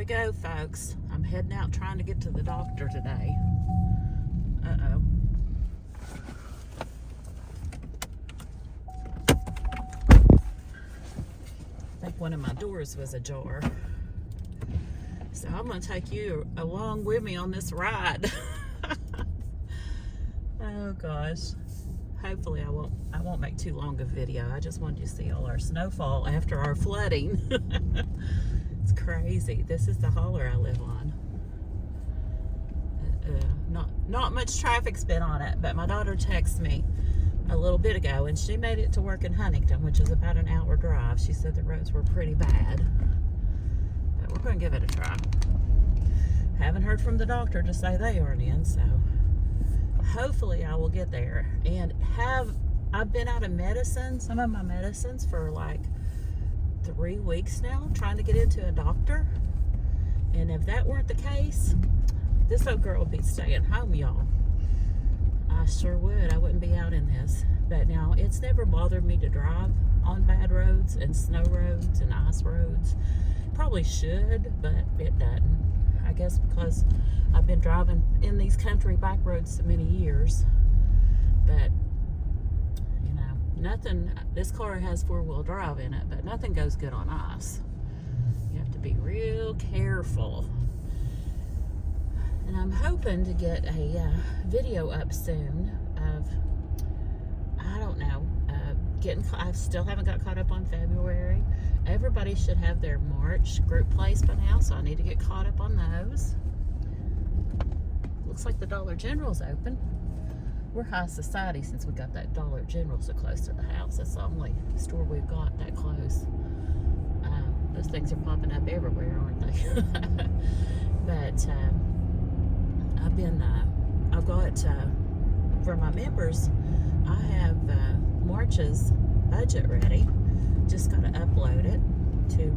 go, folks. I'm heading out trying to get to the doctor today. Uh-oh. I think one of my doors was ajar. So I'm going to take you along with me on this ride. Oh gosh. Hopefully I won't make too long a video. I just wanted you to see all our snowfall after our flooding. It's crazy. This is the holler I live on. Not much traffic's been on it, but my daughter texted me a little bit ago and she made it to work in Huntington, which is about an hour drive. She said the roads were pretty bad, but we're going to give it a try. Haven't heard from the doctor to say they aren't in, so hopefully I will get there. And I've been out of medicine, some of my medicines, for like 3 weeks now, trying to get into a doctor. And if that weren't the case, this old girl would be staying home, y'all. I sure would. I wouldn't be out in this. But now, it's never bothered me to drive on bad roads and snow roads and ice roads. Probably should, but it doesn't. I guess because I've been driving in these country back roads so many years. But, you know, nothing, this car has four-wheel drive in it, but nothing goes good on ice. You have to be real careful. And I'm hoping to get a video up soon of, I don't know, I still haven't got caught up on February. Everybody should have their March group plays by now, so I need to get caught up on those. Looks like the Dollar General's open. We're high society since we got that Dollar General so close to the house. That's the only store we've got that close. Those things are popping up everywhere, aren't they? But I've got, for my members, I have March's budget ready. Just got to upload it to,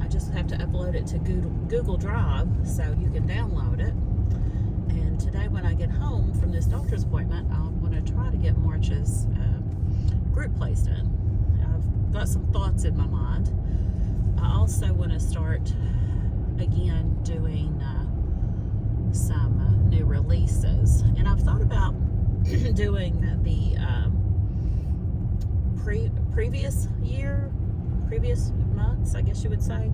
I just have to upload it to Google Drive so you can download it. And today when I get home from this doctor's appointment, I'm going to try to get March's group plays done. I've got some thoughts in my mind. I also want to start again doing some new releases, and I've thought about doing the previous months, I guess you would say,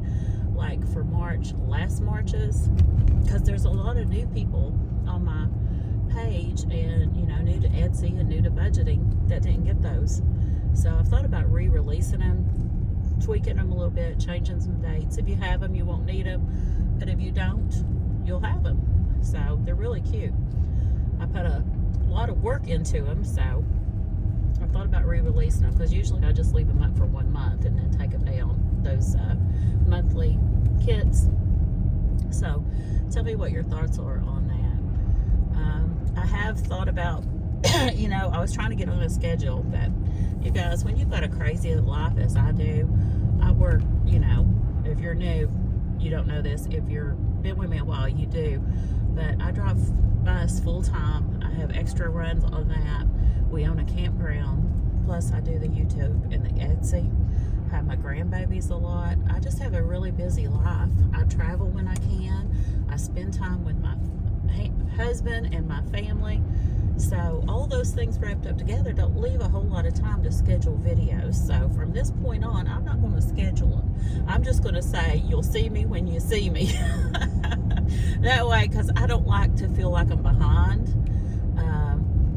like for March, last March's, because there's a lot of new people on my page, and you know, new to Etsy and new to budgeting that didn't get those. So I've thought about re-releasing them, tweaking them a little bit, changing some dates. If you have them, you won't need them, but if you don't, you'll have them. So they're really cute. I put a lot of work into them, so I thought about re-releasing them, because usually I just leave them up for 1 month and then take them down, those monthly kits. So tell me what your thoughts are on that. I have thought about, you know, I was trying to get on a schedule, but you guys, when you've got a crazy life as I do, I work, you know, if you're new, you don't know this. If you've been with me a while, you do. But I drive bus full time. I have extra runs on that. We own a campground. Plus I do the YouTube and the Etsy. I have my grandbabies a lot. I just have a really busy life. I travel when I can. I spend time with my husband and my family. So all those things wrapped up together don't leave a whole lot of time to schedule videos. So from this point on, I'm not going to schedule them. I'm just going to say, you'll see me when you see me. That way, because I don't like to feel like I'm behind.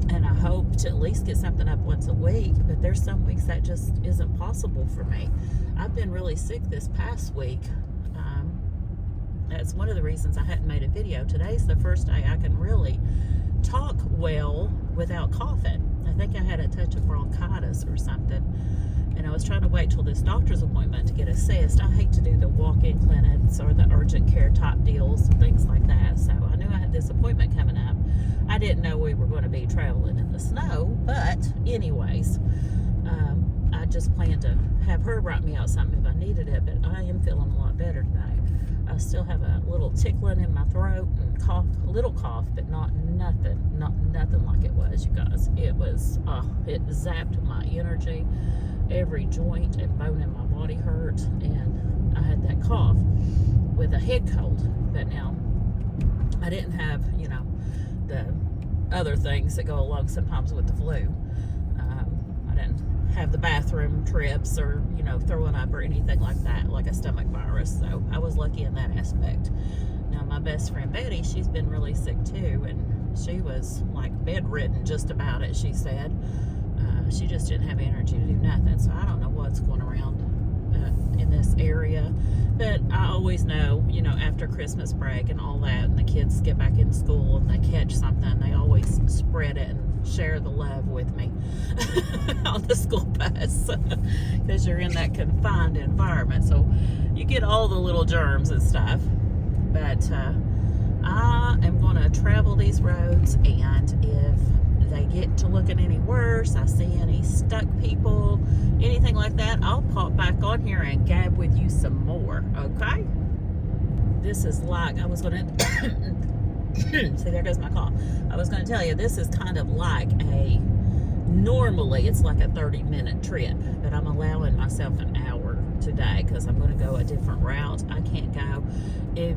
And I hope to at least get something up once a week. But there's some weeks that just isn't possible for me. I've been really sick this past week. That's one of the reasons I hadn't made a video. Today's the first day I can really talk well without coughing. I think I had a touch of bronchitis or something, and I was trying to wait till this doctor's appointment to get assessed. I hate to do the walk-in clinics or the urgent care type deals and things like that, so I knew I had this appointment coming up. I didn't know we were going to be traveling in the snow, but anyways, I just planned to have her write me out something if I needed it, but I am feeling a lot better today. I still have a little tickling in my throat and cough, a little cough, but not nothing like it was, you guys. It was, it zapped my energy, every joint and bone in my body hurt, and I had that cough with a head cold. But now I didn't have, you know, the other things that go along sometimes with the flu. I didn't have the bathroom trips or, you know, throwing up or anything like that, like a stomach virus. So I was lucky in that aspect. Now my best friend Betty, she's been really sick too, and she was like bedridden just about it, she said. She just didn't have energy to do nothing. So I don't know what's going around in this area. But I always know, you know, after Christmas break and all that, and the kids get back in school and they catch something, they always spread it and share the love with me on the school bus, because you're in that confined environment. So you get all the little germs and stuff. But I am going to travel these roads, and if they get to looking any worse, I see any stuck people, anything like that, I'll pop back on here and gab with you some more, okay? This is like, I was going to, see, there goes my call. I was going to tell you, this is kind of like normally it's like a 30-minute trip, but I'm allowing myself an hour today because I'm going to go a different route. I can't go. If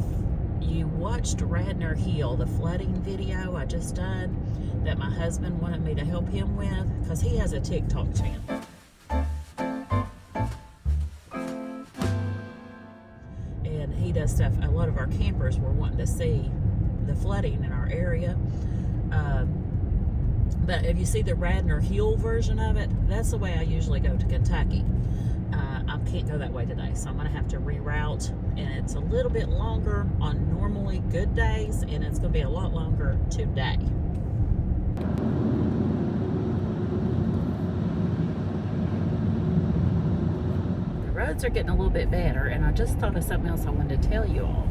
you watched Radnor Hill, the flooding video I just done that my husband wanted me to help him with, because he has a TikTok channel. And he does stuff, a lot of our campers were wanting to see the flooding in our area. But if you see the Radnor Hill version of it, that's the way I usually go to Kentucky. I can't go that way today, so I'm going to have to reroute, and it's a little bit longer on normally good days, and it's going to be a lot longer today. The roads are getting a little bit better, and I just thought of something else I wanted to tell you all.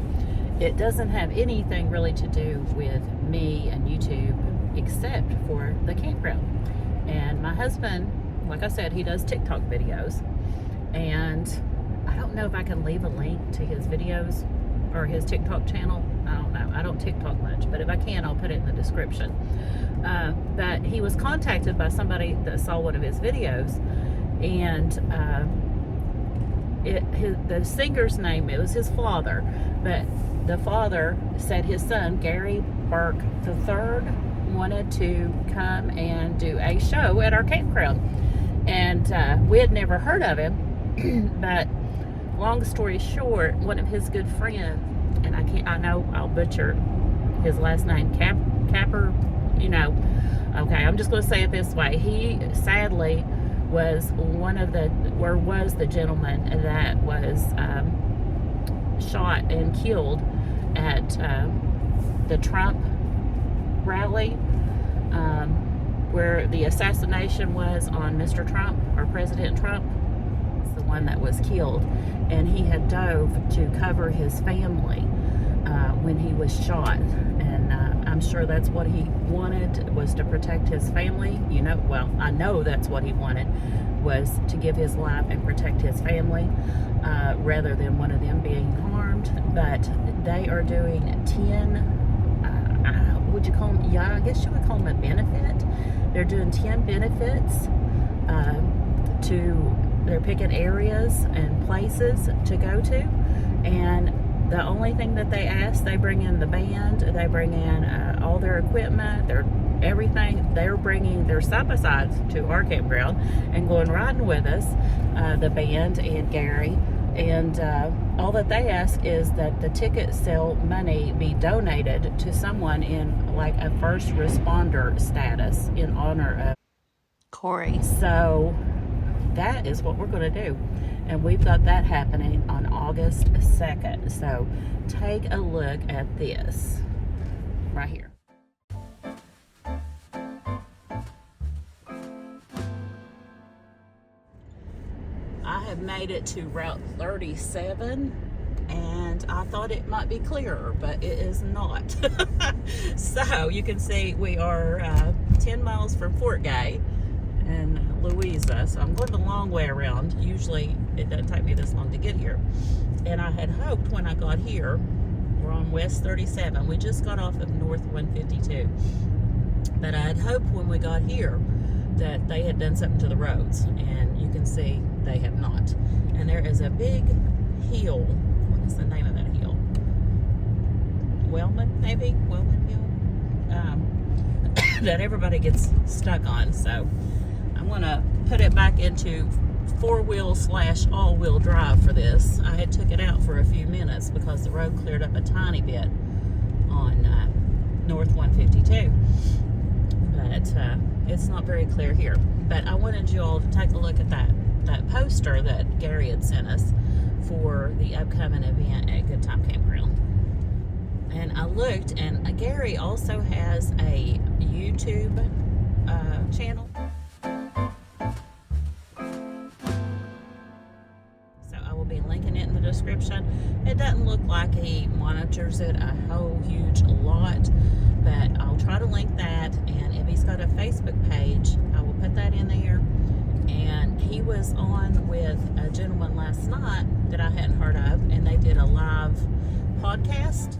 It doesn't have anything really to do with me and YouTube except for the campground. And my husband, like I said, he does TikTok videos, and I don't know if I can leave a link to his videos or his TikTok channel. I don't know. I don't TikTok much, but if I can, I'll put it in the description. But he was contacted by somebody that saw one of his videos, and the singer's name, it was his father, but the father said his son, Gary Burk III, wanted to come and do a show at our campground. And we had never heard of him, but long story short, one of his good friends, and I know I'll butcher his last name, Capper, you know, okay, I'm just going to say it this way. He sadly was was the gentleman that was shot and killed at the Trump rally, where the assassination was on Mr. Trump, or President Trump. It's the one that was killed, and he had dove to cover his family when he was shot, and I'm sure that's what he wanted, was to protect his family. You know, well, I know that's what he wanted, was to give his life and protect his family, rather than one of them being harmed. But they are doing 10, would you call them, yeah, I guess you would call them a benefit. They're doing 10 benefits they're picking areas and places to go to, and the only thing that they ask, they bring in the band, they bring in all their equipment, everything. They're bringing their side-by-sides to our campground and going riding with us, the band and Gary, and all that they ask is that the ticket sale money be donated to someone in like a first responder status in honor of Corey. So that is what we're going to do, and we've got that happening on August 2nd. So take a look at this right here. I have made it to Route 37, and I thought it might be clearer, but it is not. So you can see we are 10 miles from Fort Gay in Louisa, so I'm going the long way around. Usually it doesn't take me this long to get here, and I had hoped when I got here, we're on West 37, we just got off of North 152, but I had hoped when we got here that they had done something to the roads, and you can see they have not. And there is a big hill. What is the name of that hill? Wellman, maybe? Wellman Hill? That everybody gets stuck on. So I'm going to put it back into 4-wheel / all-wheel drive for this. I had took it out for a few minutes because the road cleared up a tiny bit on North 152. But it's not very clear here. But I wanted you all to take a look at that poster that Gary had sent us for the upcoming event at Good Time Campground. And I looked, and Gary also has a YouTube channel. So I will be linking it in the description. It doesn't look like he monitors it a whole huge lot, but I'll try to link that. And if he's got a Facebook page, I will put that in there. And he was on with a gentleman last night that I hadn't heard of, and they did a live podcast.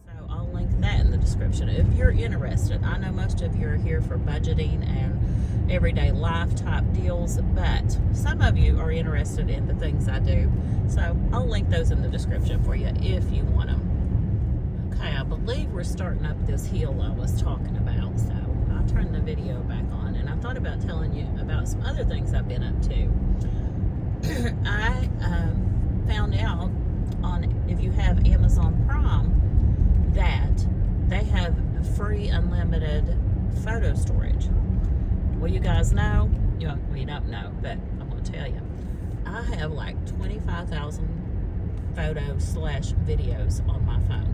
So I'll link that in the description if you're interested. I know most of you are here for budgeting and everyday life type deals, but some of you are interested in the things I do. So I'll link those in the description for you if you want them. Okay, I believe we're starting up this hill I was talking about, so I'll turn the video back on. And I thought about telling you about some other things I've been up to. I found out if you have Amazon Prime that they have free unlimited photo storage. Well, you guys know, you don't know, but I'm going to tell you. I have like 25,000 photos / videos on my phone.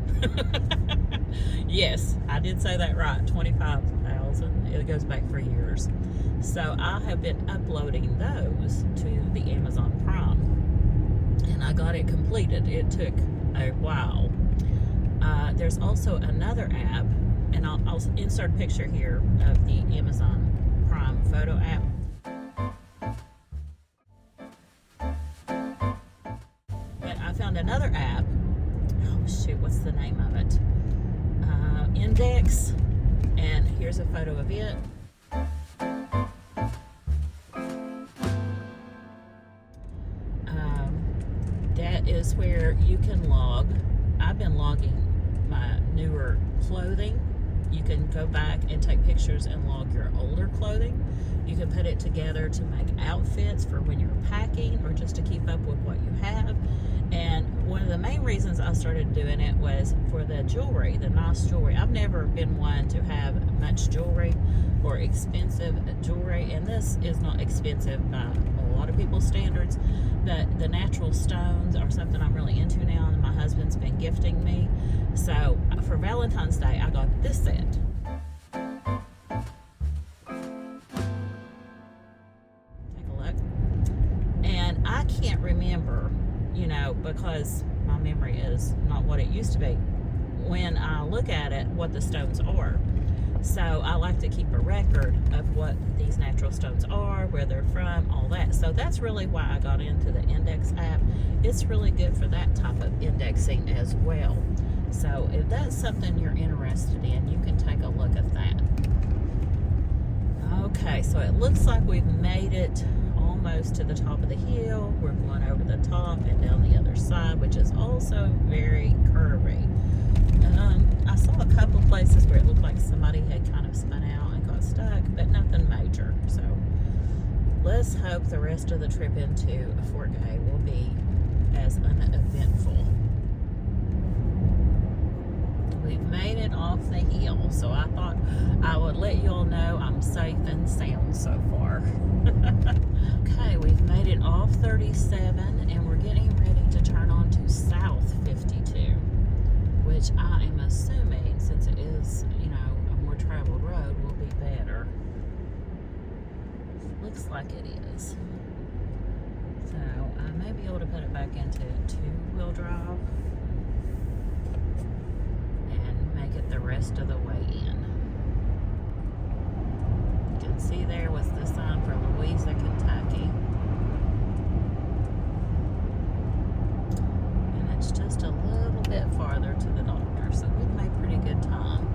Yes, I did say that right, 25,000. It goes back for years. So I have been uploading those to the Amazon Prime, and I got it completed. It took a while. There's also another app, and I'll insert a picture here of the Amazon Prime photo app. I found another app. Oh shoot, what's the name of it? Index, and here's a photo of it. That is where you can log. I've been logging my newer clothing. You can go back and take pictures and log your older clothing. You can put it together to make outfits for when you're packing or just to keep up with what you have. And one of the main reasons I started doing it was for the jewelry, the nice jewelry. I've never been one to have much jewelry or expensive jewelry, and this is not expensive by a lot of people's standards, but the natural stones are something I'm really into now, and my husband's been gifting me. So for Valentine's Day, I got this set. Take a look. And I can't remember, because my memory is not what it used to be, when I look at it, what the stones are. So I like to keep a record of what these natural stones are, where they're from, all that. So that's really why I got into the Index app. It's really good for that type of indexing as well. So if that's something you're interested in, you can take a look at that. Okay, so it looks like we've made it almost to the top of the hill. We're going over the top and down the other side, which is also very curvy. I saw a couple places where it looked like somebody had kind of spun out and got stuck, but nothing major. So let's hope the rest of the trip into Fort Gay will be as uneventful. We've made it off the hill, so I thought I would let you all know I'm safe and sound so far. Okay, we've made it off 37, and we're getting ready to turn on to South 52, which I am assuming, since it is, a more traveled road, will be better. Looks like it is. So I may be able to put it back into 2-wheel drive and make it the rest of the way in. You can see there was the sign for Louisa, Kentucky. And it's just a little bit farther to the doctor, so we've made pretty good time.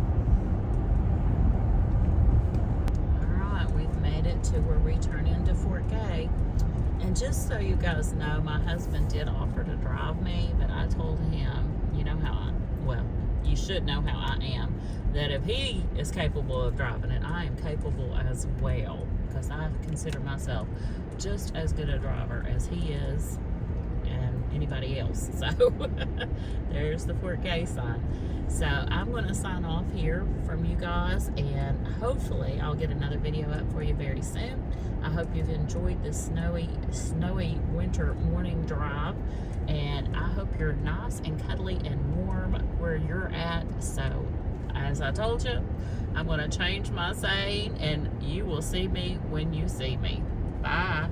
And just so you guys know, my husband did offer to drive me, but I told him, you know how you should know how I am, that if he is capable of driving it, I am capable as well, because I consider myself just as good a driver as he is and anybody else. So there's the 4K sign. So I'm going to sign off here from you guys, and hopefully I'll get another video up for you very soon. I hope you've enjoyed this snowy winter morning drive, and I hope you're nice and cuddly and warm where you're at. So as I told you, I'm going to change my saying, and you will see me when you see me. Bye.